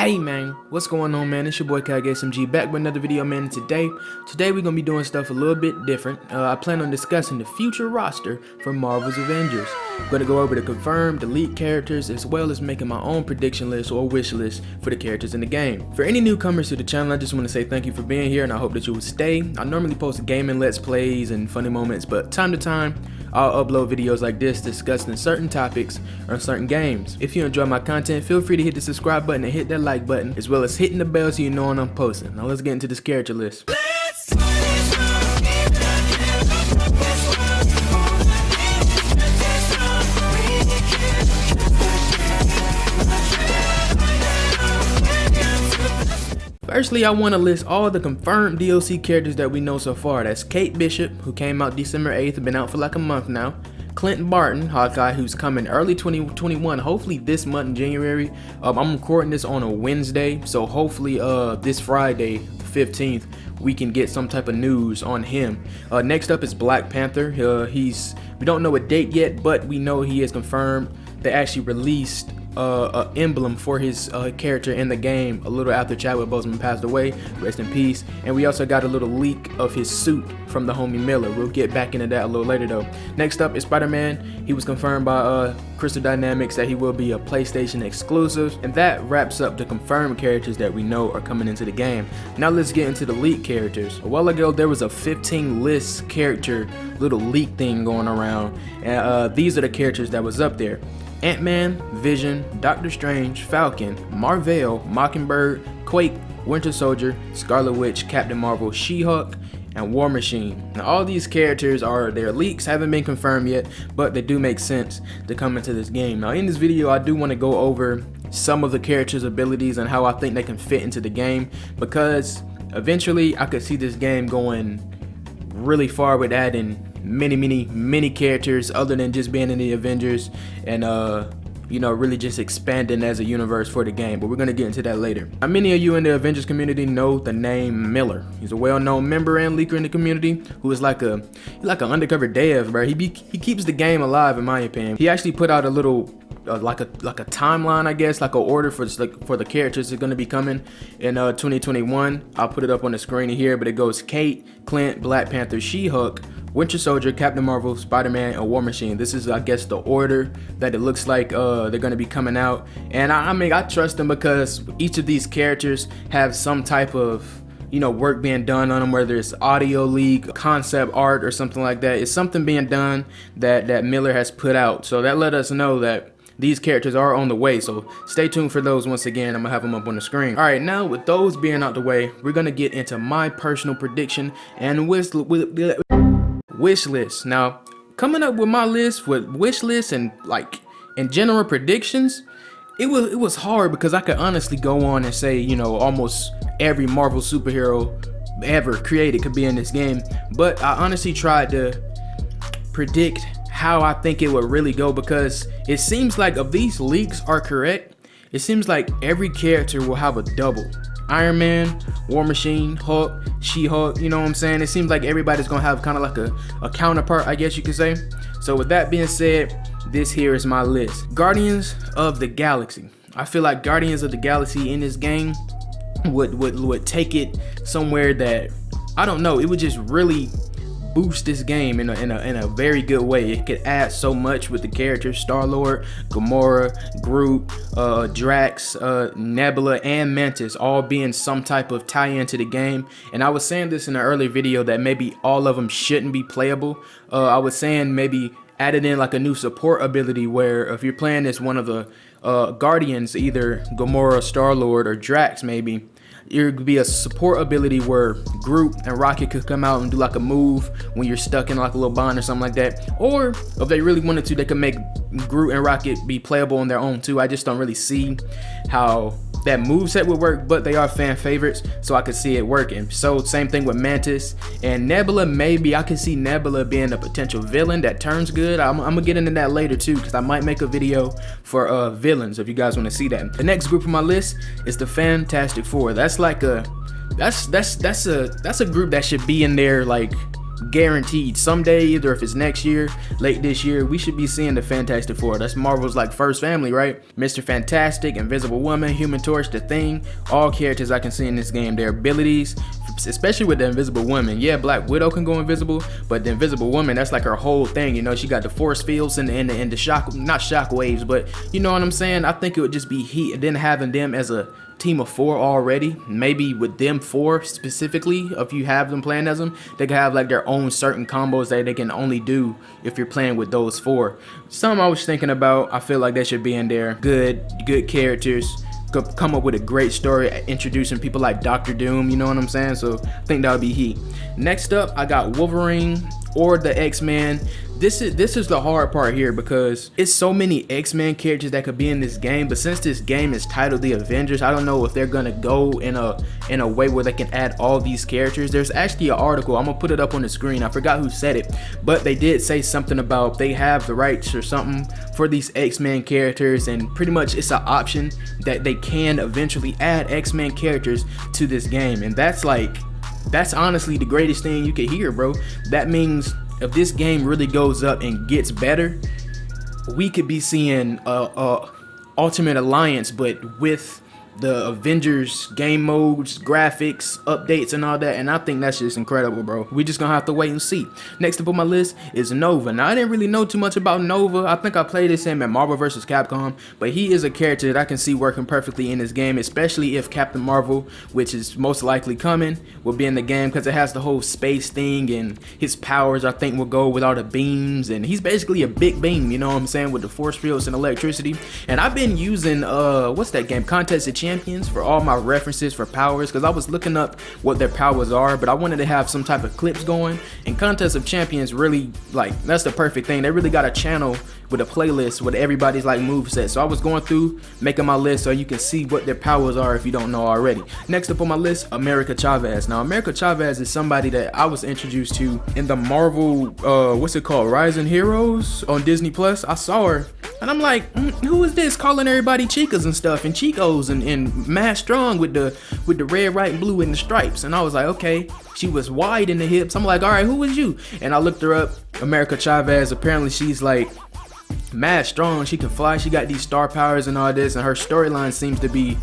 Hey man, what's going on, man? It's your boy SMG back with another video, man. And today we're gonna be doing stuff a little bit different. I plan on discussing the future roster for Marvel's Avengers. I'm gonna go over the confirmed, delete characters, as well as making my own prediction list or wish list for the characters in the game. For any newcomers to the channel, I just want to say thank you for being here, and I hope that you will stay. I normally post gaming let's plays and funny moments, but time to time I'll upload videos like this discussing certain topics or certain games. If you enjoy my content, feel free to hit the subscribe button and hit that like button, as well as hitting the bell so you know when I'm posting. Now let's get into this character list. Firstly, I want to list all the confirmed DLC characters that we know so far. That's Kate Bishop, who came out December 8th, been out for like a month now. Clint Barton, Hawkeye, who's coming early 2021, hopefully this month in January. I'm recording this on a Wednesday, so hopefully this Friday, 15th, we can get some type of news on him. Next up is Black Panther. We don't know a date yet, but we know he is confirmed. They actually released an emblem for his character in the game a little after Chadwick Boseman passed away, rest in peace. And we also got a little leak of his suit from the homie Miller. We'll get back into that a little later though. Next up is Spider-Man. He was confirmed by Crystal Dynamics that he will be a PlayStation exclusive, and that wraps up the confirmed characters that we know are coming into the game. Now let's get into the leak characters. A while ago there was a 15 list character little leak thing going around, and these are the characters that was up there: Ant-Man, Vision, Doctor Strange, Falcon, Marvel, Mockingbird, Quake, Winter Soldier, Scarlet Witch, Captain Marvel, She-Hulk, and War Machine. Now all these characters are their leaks, haven't been confirmed yet, but they do make sense to come into this game. Now in this video I do want to go over some of the characters' abilities and how I think they can fit into the game, because eventually I could see this game going really far with adding many characters other than just being in the Avengers, and really just expanding as a universe for the game. But we're gonna get into that later. Now, many of you in the Avengers community know the name Miller. He's a well-known member and leaker in the community who is like an undercover dev, bro. He keeps the game alive, in my opinion. He actually put out a little like a timeline, I guess, like an order for the characters that are going to be coming in 2021. I'll put it up on the screen here, but it goes Kate, Clint, Black Panther, She-Hulk, Winter Soldier, Captain Marvel, Spider-Man, and War Machine. This is, I guess, the order that it looks like they're going to be coming out. And I mean, I trust them because each of these characters have some type of work being done on them, whether it's audio leak, concept art, or something like that. It's something being done that Miller has put out. So that let us know that these characters are on the way, so stay tuned for those. Once again, I'm gonna have them up on the screen. All right, now with those being out the way, we're gonna get into my personal prediction and wish list. Now, coming up with my list with wish lists and in general predictions, it was hard because I could honestly go on and say almost every Marvel superhero ever created could be in this game, but I honestly tried to predict how I think it would really go, because it seems like if these leaks are correct, it seems like every character will have a double. Iron Man, War Machine, Hulk, She-Hulk, you know what I'm saying? It seems like everybody's gonna have kind of like a counterpart, I guess you could say. So with that being said, this here is my list. Guardians of the Galaxy. I feel like Guardians of the Galaxy in this game would take it somewhere that, I don't know, it would just really boost this game in a very good way. It could add so much with the characters: Star-Lord, Gamora, Groot, Drax, Nebula, and Mantis, all being some type of tie-in to the game. And I was saying this in an earlier video that maybe all of them shouldn't be playable. I was saying maybe added in like a new support ability where if you're playing as one of the Guardians, either Gamora, Star-Lord, or Drax, maybe it could be a support ability where Groot and Rocket could come out and do like a move when you're stuck in like a little bond or something like that. Or if they really wanted to, they could make Groot and Rocket be playable on their own too. I just don't really see how that moveset would work, but they are fan favorites, so I could see it working. So same thing with Mantis and Nebula. Maybe I could see Nebula being a potential villain that turns good. I'm gonna get into that later too, because I might make a video for villains if you guys want to see that. The next group on my list is the Fantastic Four. That's like a group that should be in there like guaranteed someday, either if it's next year, late this year, we should be seeing the Fantastic Four. That's Marvel's like first family, right? Mr. Fantastic, Invisible Woman, Human Torch, The Thing, all characters I can see in this game. Their abilities, especially with the Invisible Woman. Yeah, Black Widow can go invisible, but the Invisible Woman, that's like her whole thing. You know, she got the force fields and the shock, not shock waves, but you know what I'm saying? I think it would just be heat, and then having them as a team of 4 already, maybe with them 4 specifically, if you have them playing as them, they can have like their own certain combos that they can only do if you're playing with those 4. Something I was thinking about, I feel like they should be in there. Good characters, could come up with a great story introducing people like Doctor Doom, you know what I'm saying? So I think that would be heat. Next up, I got Wolverine or the X-Men. This is the hard part here because it's so many X-Men characters that could be in this game, but since this game is titled The Avengers, I don't know if they're gonna go in a way where they can add all these characters. There's actually an article, I'm gonna put it up on the screen, I forgot who said it, but they did say something about they have the rights or something for these X-Men characters, and pretty much it's an option that they can eventually add X-Men characters to this game, and that's honestly the greatest thing you could hear, bro. That means if this game really goes up and gets better, we could be seeing Ultimate Alliance, but with the Avengers game modes, graphics, updates, and all that, and I think that's just incredible, bro. We just gonna have to wait and see. Next up on my list is Nova. Now, I didn't really know too much about Nova. I think I played this him at Marvel vs. Capcom, but he is a character that I can see working perfectly in this game, especially if Captain Marvel, which is most likely coming, will be in the game, because it has the whole space thing, and his powers, I think, will go with all the beams, and he's basically a big beam, you know what I'm saying, with the force fields and electricity. And I've been using, what's that game, Contest of Champions, for all my references for powers, because I was looking up what their powers are, but I wanted to have some type of clips going, and Contest of Champions really, like, that's the perfect thing. They really got a channel with a playlist with everybody's like moveset. So I was going through making my list so you can see what their powers are if you don't know already. Next up on my list, America Chavez. Now, America Chavez is somebody that I was introduced to in the Marvel, what's it called, Rising Heroes on Disney Plus. I saw her and I'm like, who is this calling everybody chicas and stuff and chicos and mad strong with the red, white, and blue and the stripes? And I was like, okay. She was wide in the hips. I'm like, all right, who was you? And I looked her up, America Chavez. Apparently she's like mad strong. She can fly. She got these star powers and all this, and her storyline seems to be,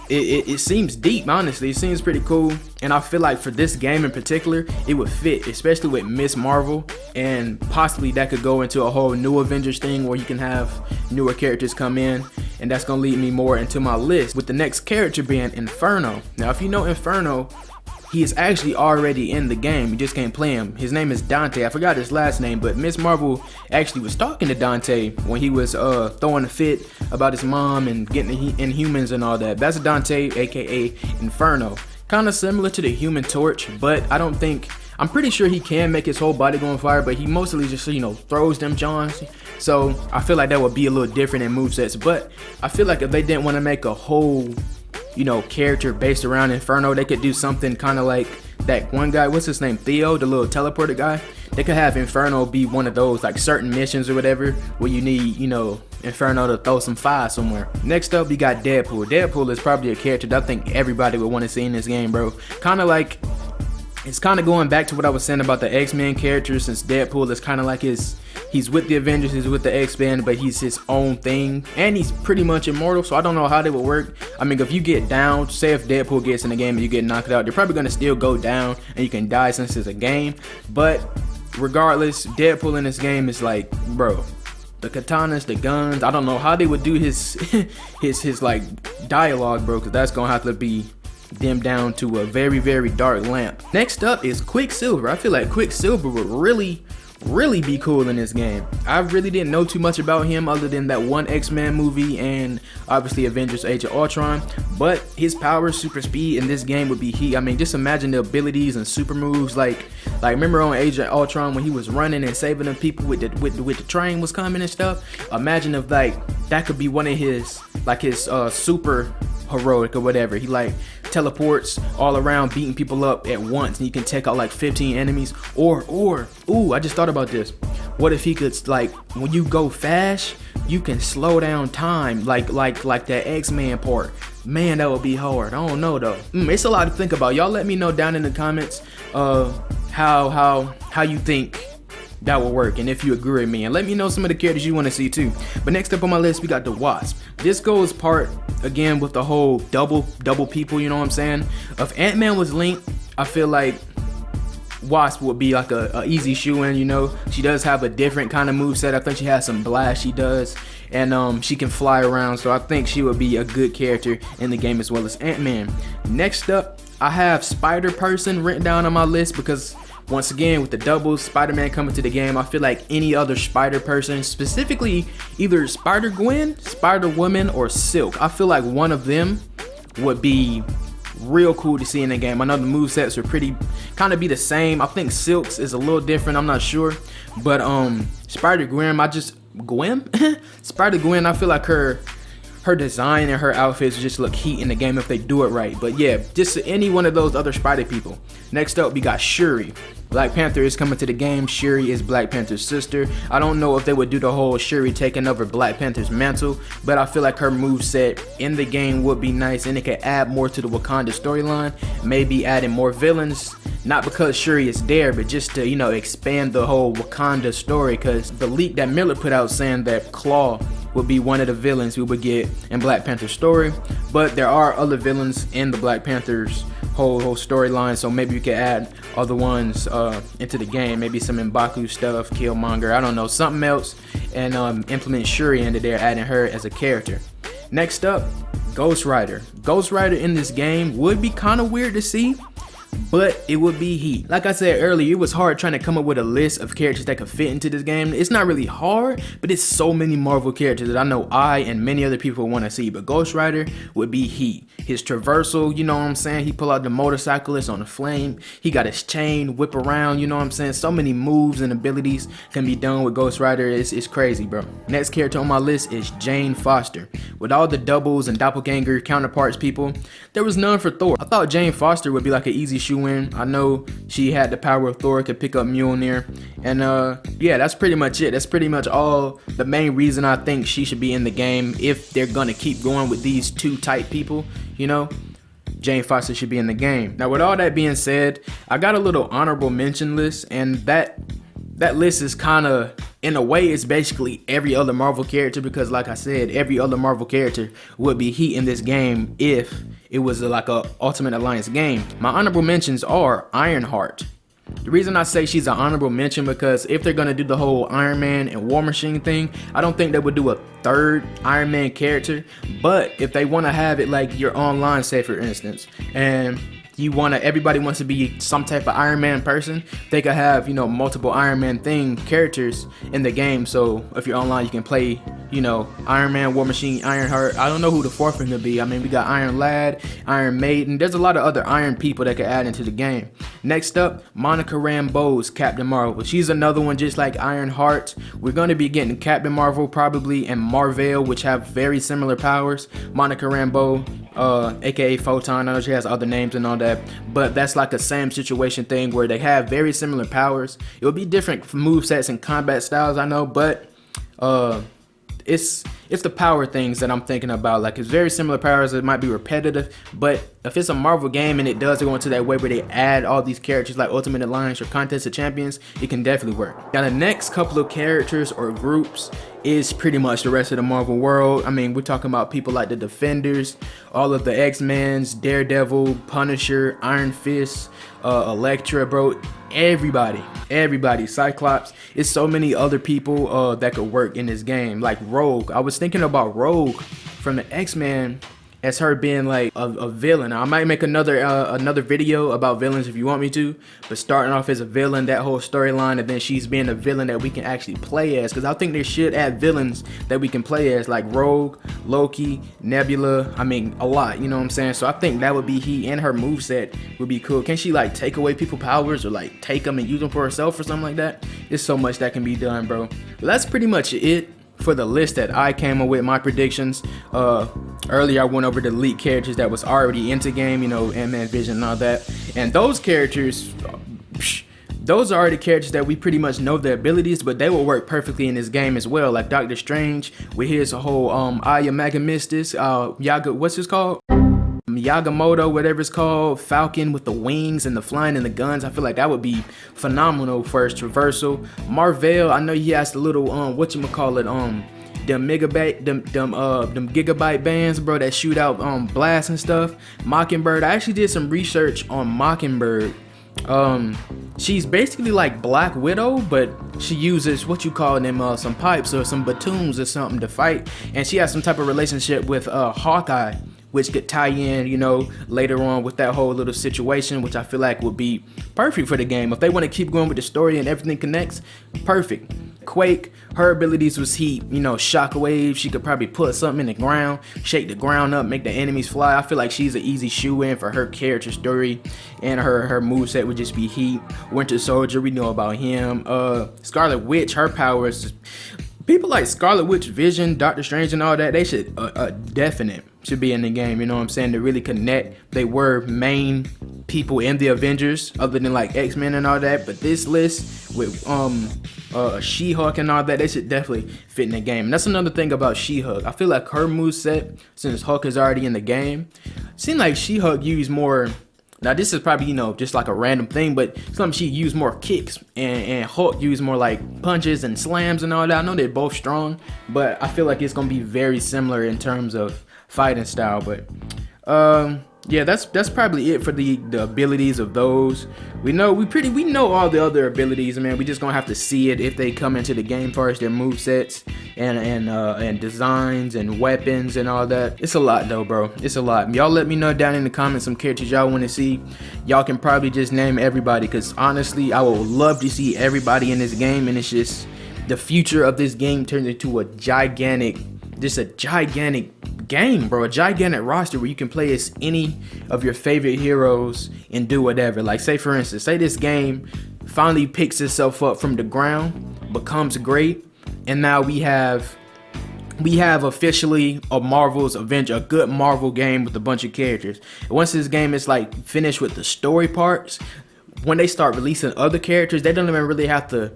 it seems deep, honestly. It seems pretty cool, and I feel like for this game in particular, it would fit, especially with Miss Marvel, and possibly that could go into a whole new Avengers thing where you can have newer characters come in, and that's gonna lead me more into my list, with the next character being Inferno. Now, if you know Inferno, he is actually already in the game. You just can't play him. His name is Dante. I forgot his last name, but Miss Marvel actually was talking to Dante when he was throwing a fit about his mom and getting Inhumans and all that. That's Dante, aka Inferno. Kind of similar to the Human Torch, but I'm pretty sure he can make his whole body go on fire, but he mostly just, you know, throws them Johns. So I feel like that would be a little different in movesets, but I feel like if they didn't want to make a whole, you know, character based around Inferno, they could do something kind of like that one guy, what's his name, Theo, the little teleporter guy. They could have Inferno be one of those like certain missions or whatever where you need, you know, Inferno to throw some fire somewhere. Next up, we got Deadpool. Deadpool is probably a character that I think everybody would want to see in this game, bro. Kind of like, it's kind of going back to what I was saying about the X-Men characters, since Deadpool is kind of like he's with the Avengers, he's with the X-Men, but he's his own thing, and he's pretty much immortal, so I don't know how they would work. I mean, if you get down, say if Deadpool gets in the game and you get knocked out, you're probably going to still go down, and you can die since it's a game, but regardless, Deadpool in this game is like, bro, the katanas, the guns, I don't know how they would do his his like dialogue, bro, because that's going to have to be dimmed down to a very, very dark lamp. Next up is Quicksilver. I feel like Quicksilver would really be cool in this game. I really didn't know too much about him other than that one X-Men movie and obviously Avengers Age of Ultron, but his power, super speed in this game would be heat. I mean, just imagine the abilities and super moves like remember on Age of Ultron when he was running and saving them people with the train was coming and stuff. Imagine if like that could be one of his like his super heroic or whatever. He like teleports all around, beating people up at once, and you can take out like 15 enemies. Or ooh, I just thought about this. What if he could, like, when you go fast, you can slow down time, like that X-Men part. Man, that would be hard. I don't know though. It's a lot to think about. Y'all let me know down in the comments how you think that will work, and if you agree with me, and let me know some of the characters you want to see too. But next up on my list, we got the Wasp. This goes part again with the whole double people, you know what I'm saying? If Ant-Man was linked, I feel like Wasp would be like a easy shoe-in, you know. She does have a different kind of moveset. I think she has some blast she does, and she can fly around, so I think she would be a good character in the game as well as Ant-Man. Next up, I have Spider-Person written down on my list because once again, with the doubles, Spider-Man coming to the game, I feel like any other Spider-Person, specifically either Spider-Gwen, Spider-Woman, or Silk, I feel like one of them would be real cool to see in the game. I know the movesets are pretty kind of be the same. I think Silk's is a little different, I'm not sure, but Spider-Gwen, Spider-Gwen, I feel like her design and her outfits just look heat in the game if they do it right. But yeah, just any one of those other Spider people. Next up, we got Shuri. Black Panther is coming to the game. Shuri is Black Panther's sister. I don't know if they would do the whole Shuri taking over Black Panther's mantle, but I feel like her moveset in the game would be nice, and it could add more to the Wakanda storyline. Maybe adding more villains, not because Shuri is there, but just to, you know, expand the whole Wakanda story, because the leak that Miller put out saying that Claw would be one of the villains we would get in Black Panther's story, but there are other villains in the Black Panther's whole storyline, so maybe we could add other ones into the game, maybe some M'Baku stuff, Killmonger, I don't know, something else, and implement Shuri into there, adding her as a character. Next up, Ghost Rider. Ghost Rider in this game would be kind of weird to see, but it would be heat. Like I said earlier, it was hard trying to come up with a list of characters that could fit into this game. It's not really hard, but it's so many Marvel characters that I know I and many other people want to see. But Ghost Rider would be heat. His traversal, you know what I'm saying? He pull out the motorcyclist on the flame. He got his chain, whip around, you know what I'm saying? So many moves and abilities can be done with Ghost Rider. It's crazy, bro. Next character on my list is Jane Foster. With all the doubles and doppelganger counterparts people, there was none for Thor. I thought Jane Foster would be like an easy shoe-in. I know she had the power of Thor, could pick up Mjolnir, and yeah, that's pretty much it. That's pretty much all the main reason I think she should be in the game if they're gonna keep going with these two type people, you know. Jane Foster should be in the game. Now, with all that being said, I got a little honorable mention list, and that list is kind of, in a way, it's basically every other Marvel character, because like I said, every other Marvel character would be heat in this game if it was like a Ultimate Alliance game. My honorable mentions are Ironheart. The reason I say she's an honorable mention because if they're gonna do the whole Iron Man and War Machine thing, I don't think they would do a third Iron Man character. But if they want to have it like your online, say for instance, and everybody wants to be some type of Iron Man person, they could have, you know, multiple Iron Man thing characters in the game. So if you're online, you can play, you know, Iron Man, War Machine, Ironheart. I don't know who the fourth one could be. I mean, we got Iron Lad, Iron Maiden. There's a lot of other Iron people that could add into the game. Next up, Monica Rambeau's Captain Marvel. She's another one just like Ironheart. We're going to be getting Captain Marvel probably and Marvel, which have very similar powers. Monica Rambeau, aka Photon, I know she has other names and all that, but that's like a same situation thing where they have very similar powers. It'll be different movesets and combat styles, I know, but it's the power things that I'm thinking about. Like, it's very similar powers. It might be repetitive, but if it's a Marvel game and it does go into that way where they add all these characters like Ultimate Alliance or Contest of Champions, it can definitely work. Now, the next couple of characters or groups is pretty much the rest of the Marvel world. I mean, we're talking about people like the Defenders, all of the X-Men's, Daredevil, Punisher, Iron Fist, Elektra, bro. Everybody, Cyclops. It's so many other people that could work in this game. Like Rogue. I was thinking about Rogue from the X-Men as her being like a villain. I might make another video about villains if you want me to, but starting off as a villain, that whole storyline, and then she's being a villain that we can actually play as, because I think they should add villains that we can play as, like Rogue, Loki, Nebula. I mean, a lot, you know what I'm saying? So I think that would be heat, and her moveset would be cool. Can she like take away people's powers or like take them and use them for herself or something like that? There's so much that can be done, bro. But that's pretty much it for the list that I came up with, my predictions. Earlier I went over the leaked characters that was already into game, you know, Ant-Man, Vision and all that. And those characters, those are already characters that we pretty much know their abilities, but they will work perfectly in this game as well. Like Doctor Strange with his whole Aya Magamistis, what's his called? Yagamoto, whatever it's called, Falcon with the wings and the flying and the guns. I feel like that would be phenomenal for his traversal. Marvel, I know he has the little them gigabyte bands, bro, that shoot out blasts and stuff. Mockingbird, I actually did some research on Mockingbird. She's basically like Black Widow, but she uses what you call them some pipes or some batons or something to fight, and she has some type of relationship with Hawkeye, which could tie in, you know, later on with that whole little situation, which I feel like would be perfect for the game. If they want to keep going with the story and everything connects, perfect. Quake, her abilities was heat, you know, shockwave. She could probably put something in the ground, shake the ground up, make the enemies fly. I feel like she's an easy shoe-in for her character story, and her moveset would just be heat. Winter Soldier, we know about him. Scarlet Witch, her powers, people like Scarlet Witch, Vision, Doctor Strange and all that, they should definite should be in the game, you know what I'm saying, to really connect. They were main people in the Avengers other than like X-Men and all that, but this list with She-Hulk and all that, they should definitely fit in the game. And that's another thing about She-Hulk. I feel like her moveset, since Hulk is already in the game, seemed like She-Hulk used more. Now this is probably, you know, just like a random thing, but something she used more kicks, and Hulk used more like punches and slams and all that. I know they're both strong, but I feel like it's gonna be very similar in terms of fighting style. But yeah, that's probably it for the abilities of those. We know all the other abilities, man. We just gonna have to see it if they come into the game first, their movesets and designs and weapons and all that. It's a lot though, bro. It's a lot. Y'all let me know down in the comments some characters y'all want to see. Y'all can probably just name everybody, because honestly I would love to see everybody in this game, and it's just the future of this game turns into a gigantic game, bro, a gigantic roster where you can play as any of your favorite heroes and do whatever. Like, say for instance, say this game finally picks itself up from the ground, becomes great, and now we have officially a Marvel's Avenger, a good Marvel game with a bunch of characters. And once this game is like finished with the story parts, when they start releasing other characters, they don't even really have to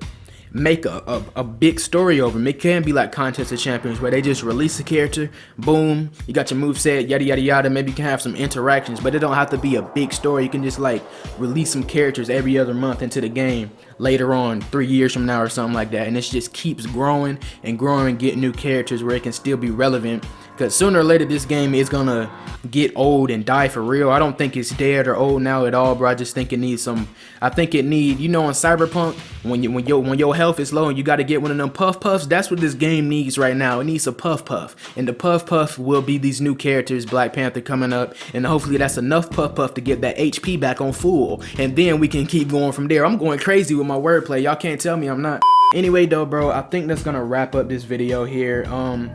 make a big story over them. It can be like Contest of Champions, where they just release a character, boom, you got your moveset, yada yada yada. Maybe you can have some interactions, but it don't have to be a big story. You can just like release some characters every other month into the game later on, 3 years from now or something like that, and it just keeps growing and growing, get new characters where it can still be relevant. Because sooner or later this game is gonna get old and die for real. I don't think it's dead or old now at all, bro. I just think it needs some. I think it need, you know, in Cyberpunk, when your health is low and you got to get one of them puff puffs. That's what this game needs right now. It needs a puff puff, and the puff puff will be these new characters, Black Panther coming up, and hopefully that's enough puff puff to get that HP back on full, and then we can keep going from there. I'm going crazy with my wordplay. Y'all can't tell me I'm not. Anyway though, bro, I think that's gonna wrap up this video here.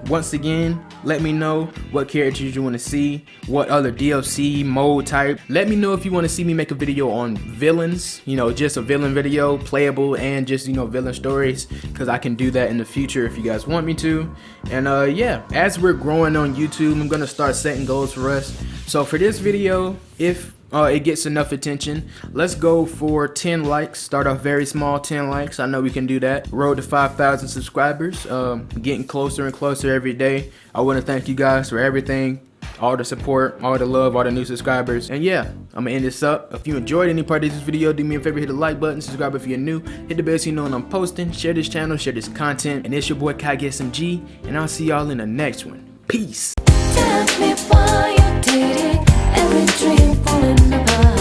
Once again, let me know what characters you want to see, what other DLC mode type. Let me know if you want to see me make a video on villains, you know, just a villain video, playable, and just, you know, villain stories, because I can do that in the future if you guys want me to. And yeah, as we're growing on YouTube, I'm gonna start setting goals for us. So for this video, if it gets enough attention, let's go for 10 likes. Start off very small, 10 likes. I know we can do that. Road to 5,000 subscribers. Getting closer and closer every day. I want to thank you guys for everything, all the support, all the love, all the new subscribers. And yeah, I'm gonna end this up. If you enjoyed any part of this video, do me a favor, hit the like button, subscribe if you're new, hit the bell so you know when I'm posting, share this channel, share this content, and it's your boy KageSMG, and I'll see y'all in the next one. Peace. Tell me why you did it. Every dream falling apart.